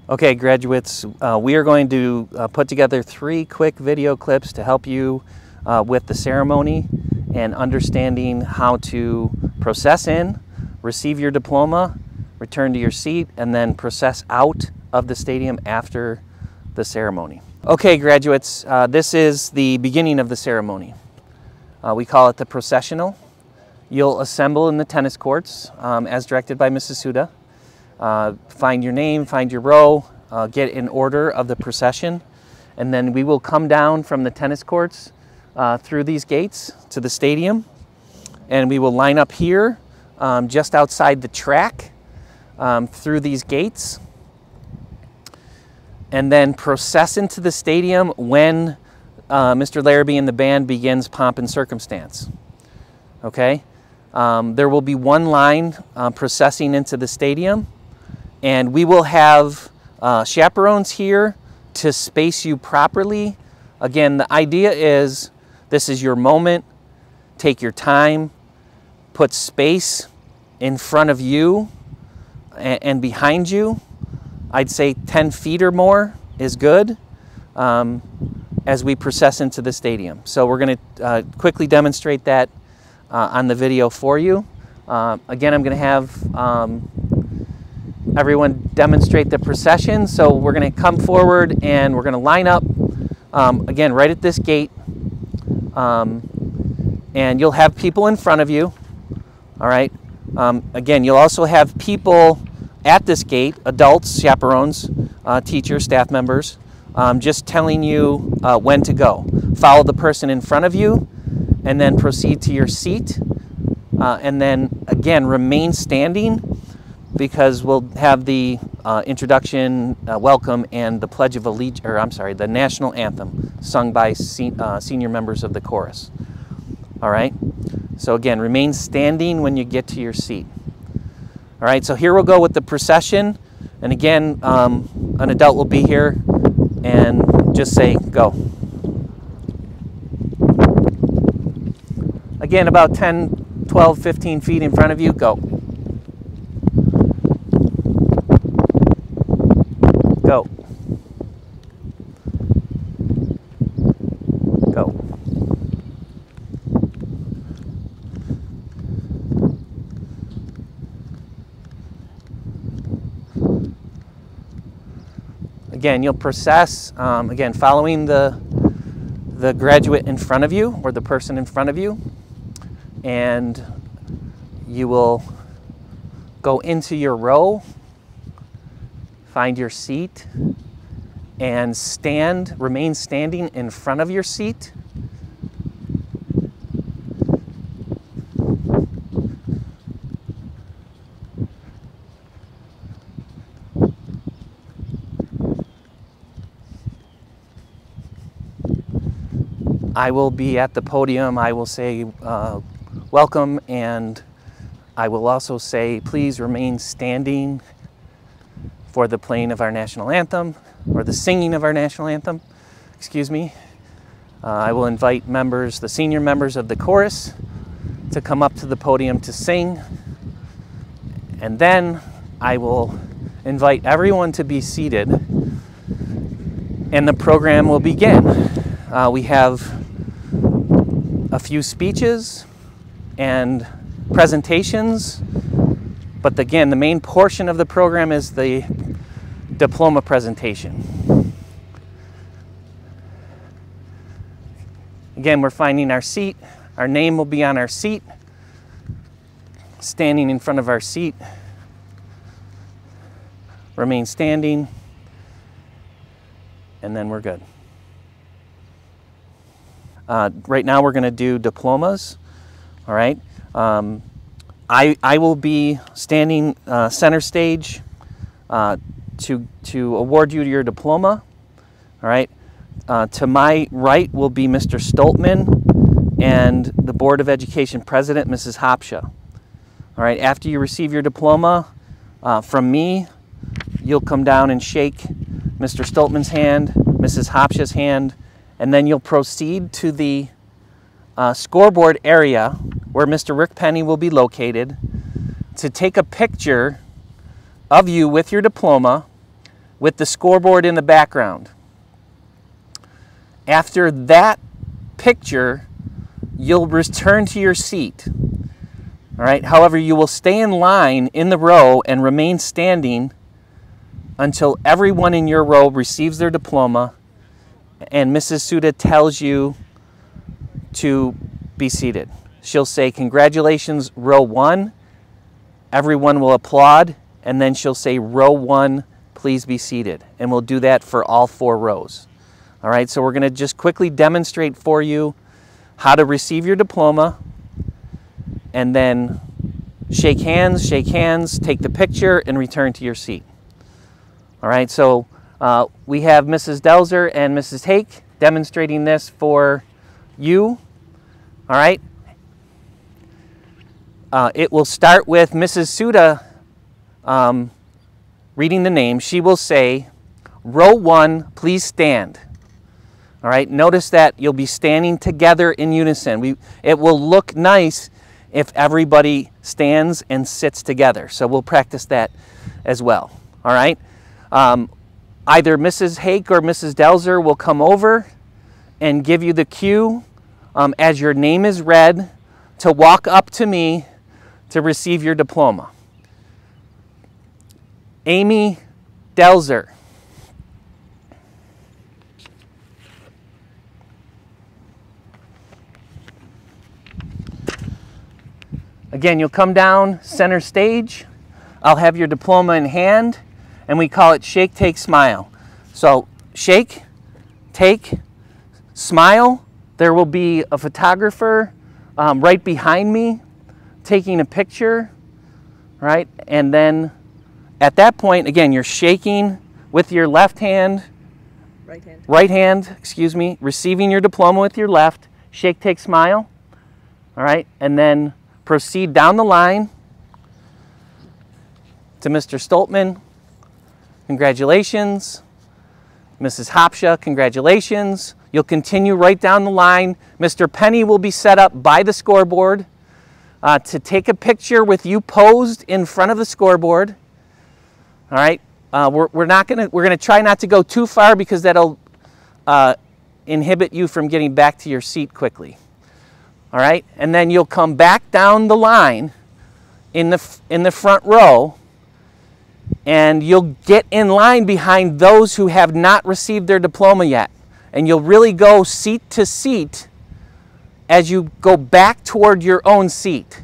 Okay, graduates, we are going to put together 3 quick video clips to help you with the ceremony and understanding how to process in, receive your diploma, return to your seat, and then process out of the stadium after the ceremony. Okay, graduates, this is the beginning of the ceremony. We call it the processional. You'll assemble in the tennis courts as directed by Mrs. Suda. Find your name, find your row, get in order of the procession, and then we will come down from the tennis courts through these gates to the stadium, and we will line up here just outside the track through these gates, and then process into the stadium when Mr. Larrabee and the band begins Pomp and Circumstance. Okay? There will be one line processing into the stadium, and we will have chaperones here to space you properly. Again, the idea is this is your moment. Take your time. Put space in front of you and behind you. I'd say 10 feet or more is good as we process into the stadium. So we're going to quickly demonstrate that on the video for you. Again, I'm going to have everyone demonstrate the procession. So we're going to come forward and we're going to line up again right at this gate, and you'll have people in front of you. All right. Again, you'll also have people at this gate, adults, chaperones, teachers, staff members, just telling you when to go. Follow the person in front of you and then proceed to your seat, and then again remain standing, because we'll have the introduction, welcome, and the Pledge of Allegiance, or I'm sorry, the National Anthem, sung by senior members of the chorus. All right? So again, remain standing when you get to your seat. All right, so here we'll go with the procession. And again, an adult will be here and just say, go. Again, about 10, 12, 15 feet in front of you, go. Go. Go. Again, you'll process, again, following the graduate in front of you or the person in front of you, and you will go into your row, find your seat, and remain standing in front of your seat. I will be at the podium. I will say welcome, and I will also say please remain standing for the playing of our national anthem, or the singing of our national anthem, excuse me. I will invite members, the senior members of the chorus, to come up to the podium to sing, and then I will invite everyone to be seated, and the program will begin. We have a few speeches and presentations, but again, the main portion of the program is the diploma presentation. Again, we're finding our seat. Our name will be on our seat, standing in front of our seat. Remain standing, and then we're good. Right now we're going to do diplomas. All right. I will be standing center stage to award you your diploma. All right. To my right will be Mr. Stoltman and the Board of Education President, Mrs. Hopsha. All right. After you receive your diploma from me, you'll come down and shake Mr. Stoltman's hand, Mrs. Hopsha's hand, and then you'll proceed to the scoreboard area where Mr. Rick Penny will be located to take a picture of you with your diploma with the scoreboard in the background. After that picture, you'll return to your seat. All right. However, you will stay in line in the row and remain standing until everyone in your row receives their diploma and Mrs. Suda tells you to be seated. She'll say, "Congratulations, row 1." Everyone will applaud, and then she'll say, "Row 1, please be seated." And we'll do that for all 4 rows. All right, so we're going to just quickly demonstrate for you how to receive your diploma, and then shake hands, take the picture, and return to your seat. All right, so we have Mrs. Delzer and Mrs. Hake demonstrating this for you. All right. It will start with Mrs. Suda reading the name. She will say, "Row 1, please stand." All right, notice that you'll be standing together in unison. It will look nice if everybody stands and sits together. So we'll practice that as well. All right. Either Mrs. Hake or Mrs. Delzer will come over and give you the cue as your name is read to walk up to me to receive your diploma. Amy Delzer. Again, you'll come down center stage. I'll have your diploma in hand, and we call it shake, take, smile. So shake, take, smile. There will be a photographer right behind me taking a picture, right? And then at that point, again, you're shaking with your left hand, right hand, excuse me, receiving your diploma with your left, shake, take, smile, all right? And then proceed down the line to Mr. Stoltman, congratulations. Mrs. Hopsha, congratulations. You'll continue right down the line. Mr. Penny will be set up by the scoreboard to take a picture with you posed in front of the scoreboard. All right. We're gonna try not to go too far because that'll inhibit you from getting back to your seat quickly. All right. And then you'll come back down the line in the front row, and you'll get in line behind those who have not received their diploma yet. And you'll really go seat to seat as you go back toward your own seat.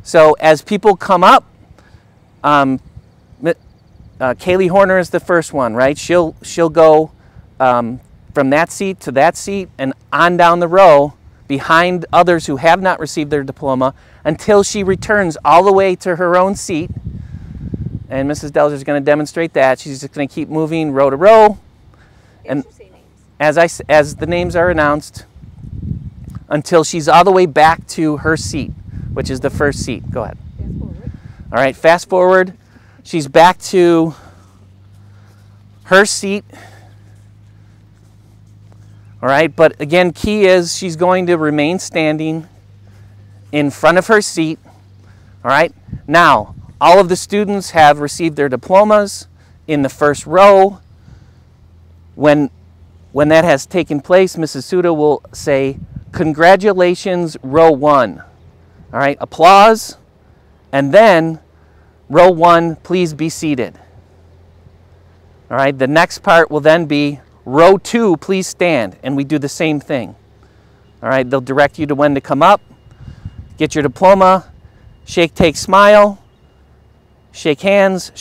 So as people come up, Kaylee Horner is the first one, right? She'll go from that seat to that seat and on down the row behind others who have not received their diploma until she returns all the way to her own seat. And Mrs. Delzer is going to demonstrate that. She's just going to keep moving row to row. And as the names are announced, until she's all the way back to her seat, which is the first seat. Go ahead. Fast forward. All right, fast forward. She's back to her seat. All right, but again, key is she's going to remain standing in front of her seat. All right, now all of the students have received their diplomas in the first row. When that has taken place, Mrs. Suda will say, "Congratulations, row 1." All right, applause. And then, row 1, please be seated. All right, the next part will then be, row 2, please stand. And we do the same thing. All right, they'll direct you to when to come up, get your diploma, shake, take, smile, shake hands,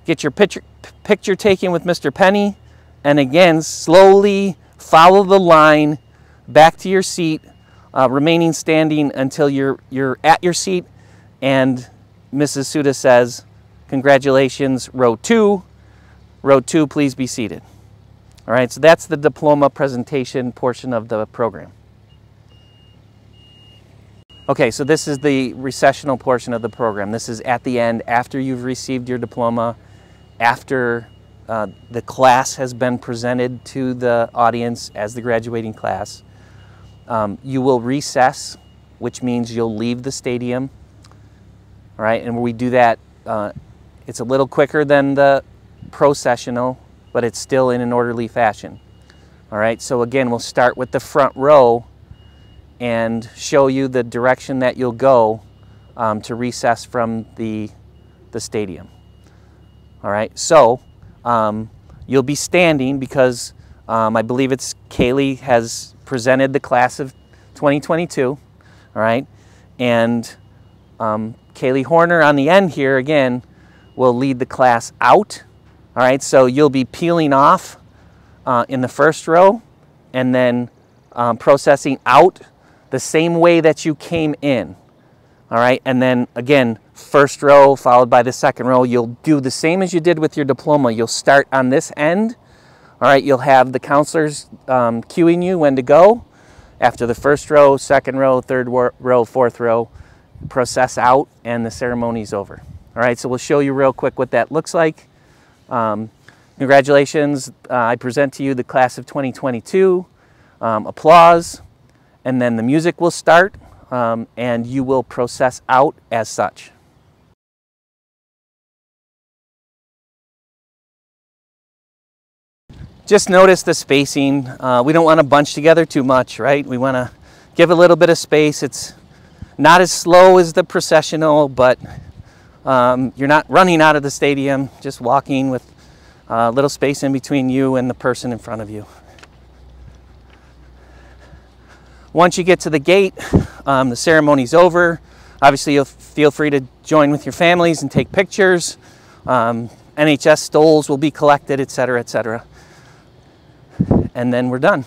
get your picture taken with Mr. Penny, and again, slowly follow the line back to your seat, remaining standing until you're at your seat, and Mrs. Suda says, "Congratulations, row 2. Row 2, please be seated." All right, so that's the diploma presentation portion of the program. Okay, so this is the recessional portion of the program. This is at the end, after you've received your diploma, after the class has been presented to the audience as the graduating class. You will recess, which means you'll leave the stadium. All right, and we do that, it's a little quicker than the processional, but it's still in an orderly fashion. All right, so again, we'll start with the front row and show you the direction that you'll go to recess from the stadium. All right, so you'll be standing because I believe it's Kaylee has presented the class of 2022, all right, and Kaylee Horner on the end here again will lead the class out. All right, so you'll be peeling off in the first row and then processing out the same way that you came in. All right, and then again, first row followed by the second row. You'll do the same as you did with your diploma. You'll start on this end. All right, you'll have the counselors cueing you when to go. After the first row, second row, third row, fourth row, process out and the ceremony's over. All right, so we'll show you real quick what that looks like. Congratulations, I present to you the class of 2022. Applause, and then the music will start and you will process out as such. Just notice the spacing. We don't want to bunch together too much, right? We want to give a little bit of space. It's not as slow as the processional, but you're not running out of the stadium, just walking with a little space in between you and the person in front of you. Once you get to the gate, the ceremony's over. Obviously, you'll feel free to join with your families and take pictures. NHS stoles will be collected, etc., etc. And then we're done.